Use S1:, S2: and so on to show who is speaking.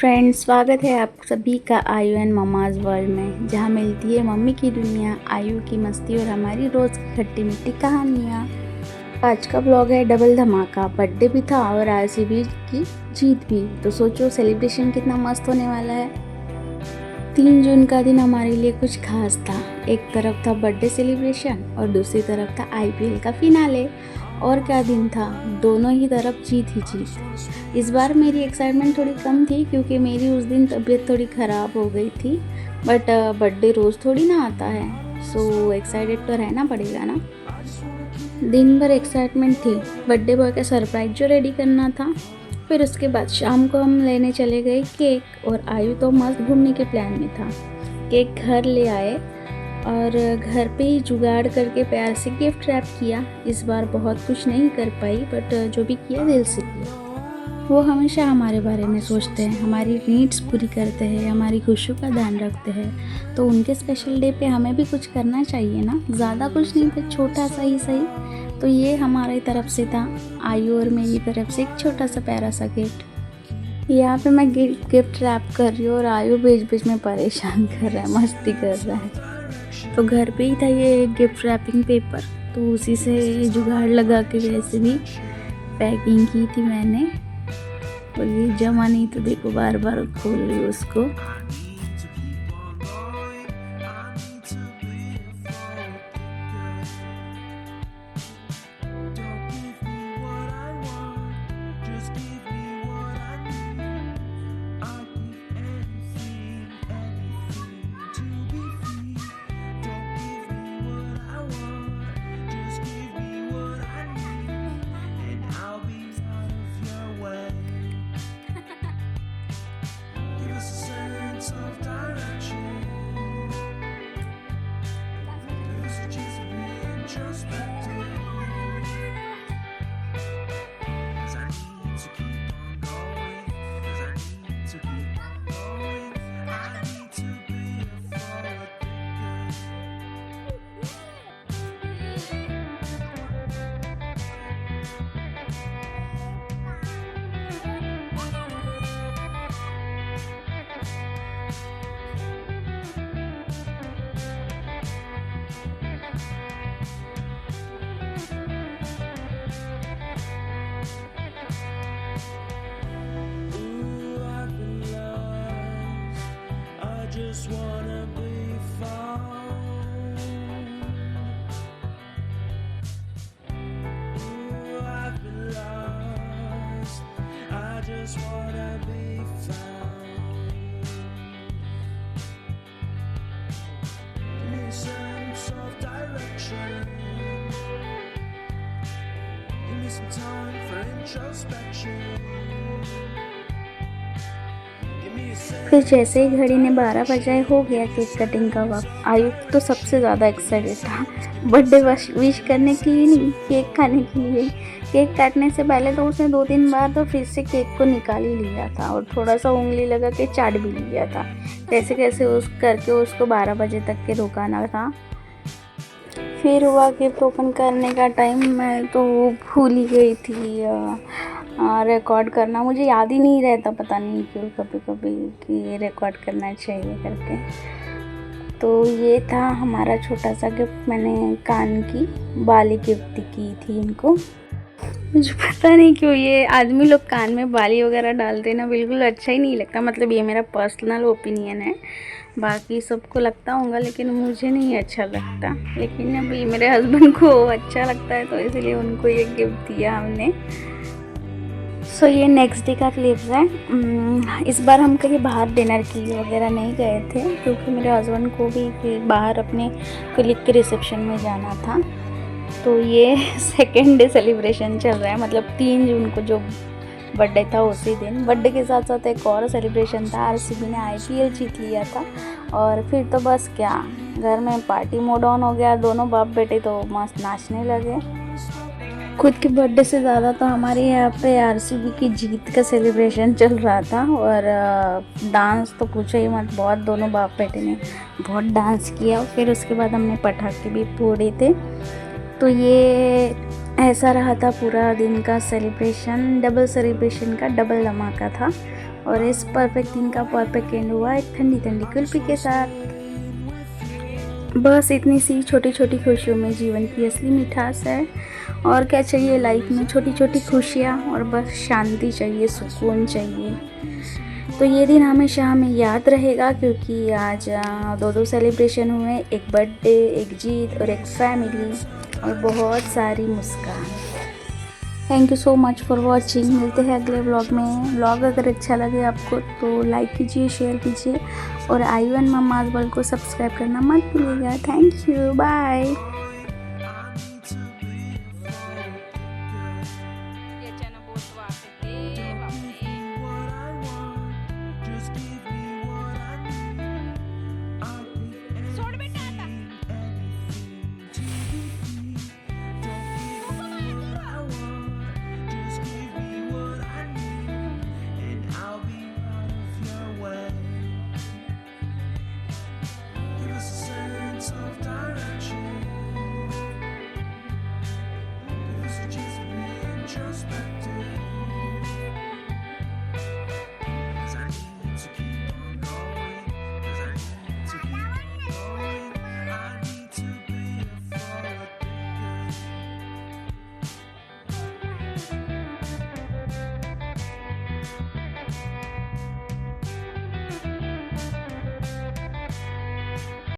S1: Friends, स्वागत है आप सभी का आयु एंड ममाज़ वर्ल्ड में, जहां मिलती है मम्मी की दुनिया, आयु की मस्ती और हमारी रोज़ की खट्टी मीठी कहानियाँ। आज का ब्लॉग है डबल धमाका। बर्थडे भी था और आरसीबी की जीत भी, तो सोचो सेलिब्रेशन कितना मस्त होने वाला है। 3 जून का दिन हमारे लिए कुछ खास था। एक तरफ था बर्थडे सेलिब्रेशन और दूसरी तरफ था आईपीएल का फिनाले। और क्या दिन था, दोनों ही तरफ जीत ही जीत। इस बार मेरी एक्साइटमेंट थोड़ी कम थी क्योंकि मेरी उस दिन तबीयत थोड़ी ख़राब हो गई थी। बट बर्थडे रोज़ थोड़ी ना आता है, सो एक्साइटेड तो रहना पड़ेगा ना। दिन भर एक्साइटमेंट थी, बर्थडे बॉय का सरप्राइज जो रेडी करना था। फिर उसके बाद शाम को हम लेने चले गए केक, और आयु तो मस्त घूमने के प्लान में था। केक घर ले आए और घर पे ही जुगाड़ करके प्यार से गिफ्ट रैप किया। इस बार बहुत कुछ नहीं कर पाई, बट जो भी किया दिल से किया। वो हमेशा हमारे बारे में सोचते हैं, हमारी नीड्स पूरी करते हैं, हमारी खुशियों का ध्यान रखते हैं। तो उनके स्पेशल डे पे हमें भी कुछ करना चाहिए ना, ज़्यादा कुछ नहीं तो छोटा सा ही सही। तो ये हमारी तरफ से था, आयु और मेरी तरफ से एक छोटा सा प्यारा सा गिफ्ट। यहाँ पे मैं गिफ्ट रैप कर रही हूँ और आयु बीच बीच में परेशान कर रहा है, मस्ती कर रहा है। तो घर पे ही था ये गिफ्ट रैपिंग पेपर, तो उसी से जुगाड़ लगा के वैसे भी पैकिंग की थी मैंने। और ये जमा नहीं तो देखो बार बार खोल रही उसको।
S2: Just wanna be found. Ooh, I've been lost. I just wanna be found. Give me a sense of direction. Give me some time for introspection.
S1: फिर जैसे ही घड़ी ने 12 बजाए हो गया केक कटिंग का वक्त। आयु तो सबसे ज़्यादा एक्साइटेड था, बर्थडे विश करने के लिए नहीं, केक खाने के लिए। केक काटने से पहले तो उसने 2-3 बार तो फिर से केक को निकाल ही लिया था और थोड़ा सा उंगली लगा के चाट भी लिया था। कैसे कैसे उसको 12 बजे तक के रुकाना था। फिर हुआ गिफ्ट ओपन करने का टाइम। मैं तो भूल ही गई थी रिकॉर्ड करना, मुझे याद ही नहीं रहता, पता नहीं क्यों कभी कभी कि रिकॉर्ड करना चाहिए करके। तो ये था हमारा छोटा सा गिफ्ट। मैंने कान की बाली गिफ्ट की थी इनको। मुझे पता नहीं क्यों ये आदमी लोग कान में बाली वगैरह डालते हैं ना, बिल्कुल अच्छा ही नहीं लगता। मतलब ये मेरा पर्सनल ओपिनियन है, बाकी सबको लगता होगा लेकिन मुझे नहीं अच्छा लगता। लेकिन अभी मेरे हस्बैंड को अच्छा लगता है तो इसलिए उनको ये गिफ्ट दिया हमने। सो ये नेक्स्ट डे का क्लिप्स है। इस बार हम कहीं बाहर डिनर की वगैरह नहीं गए थे क्योंकि मेरे हस्बैंड को भी बाहर अपने कलीग के रिसेप्शन में जाना था। तो ये सेकेंड डे सेलिब्रेशन चल रहा है, मतलब 3 जून को जो बर्थडे था उसी दिन। बर्थडे के साथ साथ एक और सेलिब्रेशन था, आरसीबी ने आईपीएल जीत लिया था। और फिर तो बस क्या, घर में पार्टी मोड ऑन हो गया। दोनों बाप बेटे तो मस्त नाचने लगे। खुद के बर्थडे से ज़्यादा तो हमारे यहाँ पे आरसीबी की जीत का सेलिब्रेशन चल रहा था। और डांस तो पूछो ही मत, बहुत दोनों बाप बेटे ने बहुत डांस किया। फिर उसके बाद हमने पटाखे भी फोड़े थे। तो ये ऐसा रहा था पूरा दिन का सेलिब्रेशन। डबल सेलिब्रेशन का डबल धमाका था। और इस परफेक्ट दिन का परफेक्ट एंड हुआ एक ठंडी ठंडी कुल्फी के साथ। बस इतनी सी छोटी छोटी खुशियों में जीवन की असली मिठास है। और क्या चाहिए लाइफ में, छोटी छोटी खुशियाँ, और बस शांति चाहिए, सुकून चाहिए। तो ये दिन हमेशा हमें याद रहेगा, क्योंकि आज दो सेलिब्रेशन हुए, एक बर्थडे, एक जीत और एक फैमिली, और बहुत सारी मुस्कान। Thank you so much for watching. मिलते हैं अगले व्लॉग में। व्लॉग अगर अच्छा लगे आपको तो लाइक कीजिए, शेयर कीजिए, और आयुन मम्माज़ वर्ल्ड को सब्सक्राइब करना मत भूलिएगा। Thank you, bye.